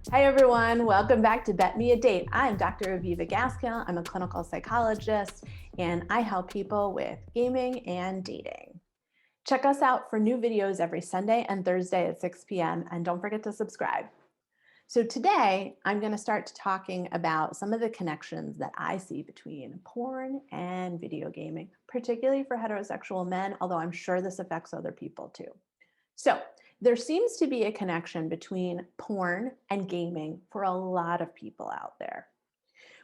Hi, everyone. Welcome back to BetMeADate. I'm Dr. Aviva Gaskill. I'm a clinical psychologist, and I help people with gaming and dating. Check us out for new videos every Sunday and Thursday at 6 p.m., and don't forget to subscribe. So today, I'm going to start talking about some of the connections that I see between porn and video gaming, particularly for heterosexual men, although I'm sure this affects other people too. So there seems to be a connection between porn and gaming for a lot of people out there.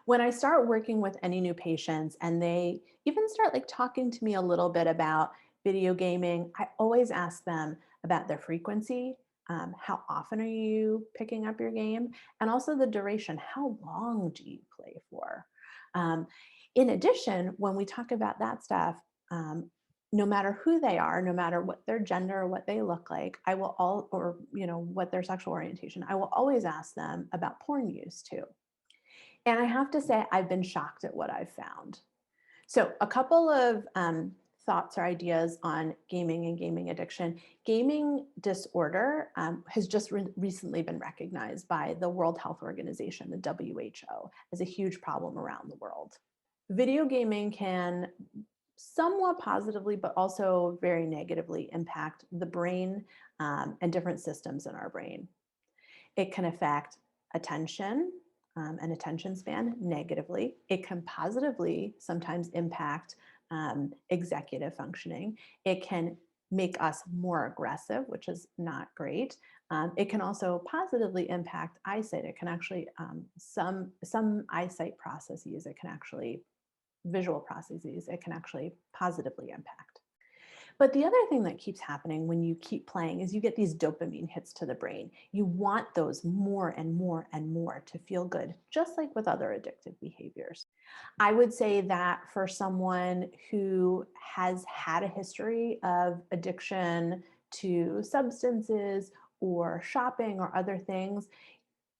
When I start working with any new patients and they even start talking to me a little bit about video gaming, I always ask them about their frequency. How often are you picking up your game? And also the duration. How long do you play for? Um, in addition, when we talk about that stuff, no matter who they are, no matter what their gender or what they look like, I will what their sexual orientation, I will always ask them about porn use too. And I have to say, I've been shocked at what I've found. So a couple of thoughts or ideas on gaming and gaming addiction. Gaming disorder has just recently been recognized by the World Health Organization, the WHO, as a huge problem around the world. Video gaming can somewhat positively, but also very negatively impact the brain and different systems in our brain. It can affect attention and attention span negatively. It can positively sometimes impact executive functioning. It can make us more aggressive, which is not great. It can also positively impact eyesight. It can actually, some eyesight processes, it can actually, visual processes, it can actually positively impact. But the other thing that keeps happening when you keep playing is you get these dopamine hits to the brain. You want those more and more and more to feel good, just like with other addictive behaviors. I would say that for someone who has had a history of addiction to substances or shopping or other things,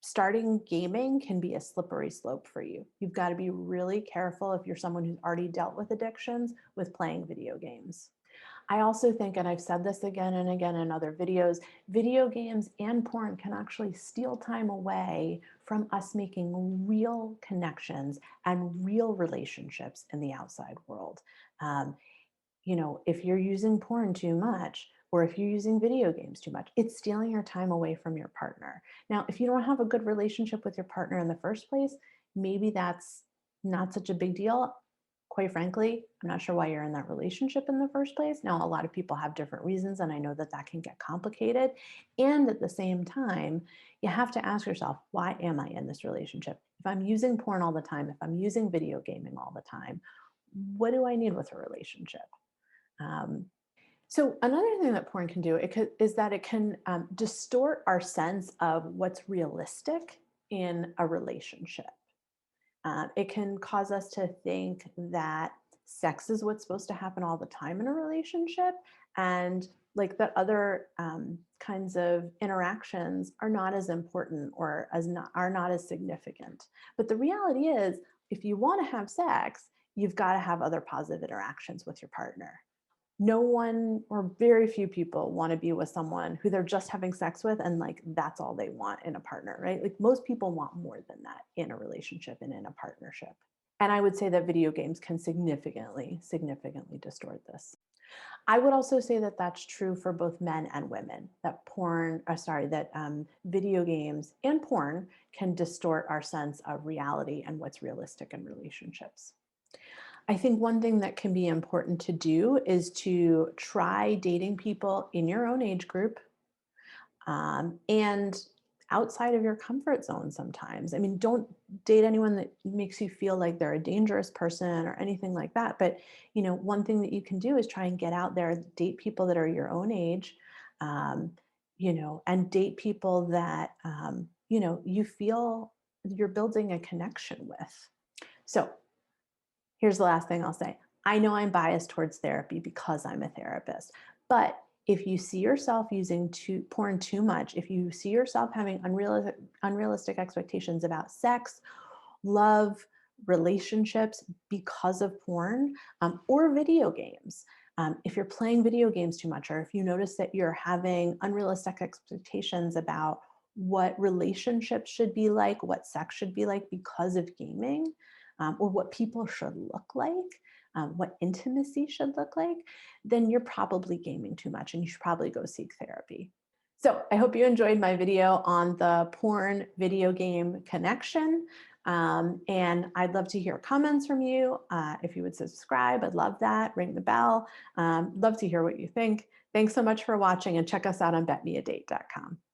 starting gaming can be a slippery slope for you. You've got to be really careful if you're someone who's already dealt with addictions with playing video games. I also think, and I've said this again and again in other videos, video games and porn can actually steal time away from us making real connections and real relationships in the outside world. If you're using porn too much, or if you're using video games too much, it's stealing your time away from your partner. Now, if you don't have a good relationship with your partner in the first place, maybe that's not such a big deal. Quite frankly, I'm not sure why you're in that relationship in the first place. Now, a lot of people have different reasons, and I know that that can get complicated. And at the same time, you have to ask yourself, why am I in this relationship? If I'm using porn all the time, if I'm using video gaming all the time, what do I need with a relationship? So another thing that porn can do is that it can distort our sense of what's realistic in a relationship. It can cause us to think that sex is what's supposed to happen all the time in a relationship, and that other kinds of interactions are not as important or are not as significant. But the reality is, if you want to have sex, you've got to have other positive interactions with your partner. No one or very few people want to be with someone who they're just having sex with and that's all they want in a partner, right? Most people want more than that in a relationship and in a partnership. And I would say that video games can significantly distort this. I would also say that that's true for both men and women, that video games and porn can distort our sense of reality and what's realistic in relationships. I think one thing that can be important to do is to try dating people in your own age group and outside of your comfort zone sometimes. I mean, don't date anyone that makes you feel like they're a dangerous person or anything like that. But, one thing that you can do is try and get out there, date people that are your own age, and date people that, you feel you're building a connection with. So here's the last thing I'll say. I know I'm biased towards therapy because I'm a therapist, but if you see yourself using porn too much, if you see yourself having unrealistic expectations about sex, love, relationships because of porn or video games, if you're playing video games too much, or if you notice that you're having unrealistic expectations about what relationships should be like, what sex should be like because of gaming, or what people should look like, what intimacy should look like, then you're probably gaming too much and you should probably go seek therapy. So I hope you enjoyed my video on the porn video game connection. And I'd love to hear comments from you. If you would subscribe, I'd love that. Ring the bell. Love to hear what you think. Thanks so much for watching, and check us out on betmeadate.com.